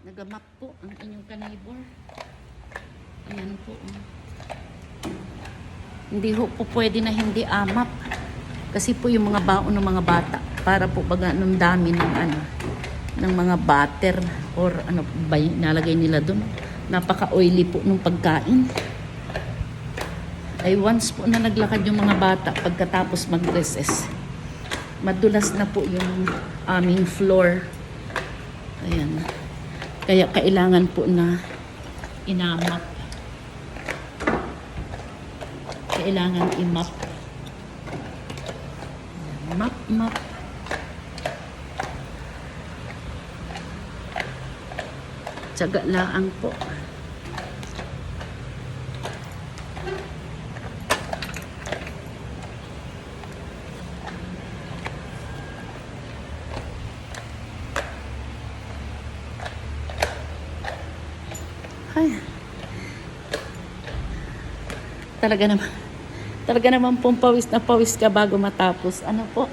Nagamap po ang inyong kanibor. Ayan po. Hindi ho po pwede na hindi amap. Kasi po yung mga baon ng mga bata, para po baga ng dami ng ano, ng mga butter or ano ba yung nalagay nila doon. Napaka-oily po ng pagkain. Ay once po na naglakad yung mga bata pagkatapos mag-recess, madulas na po yung aming floor. Ayan. Kaya kailangan po na inamap. Kailangan imap. Map. Tiyaga laang po. Ay. Talaga naman pong pawis na pawis ka bago matapos. Ano po?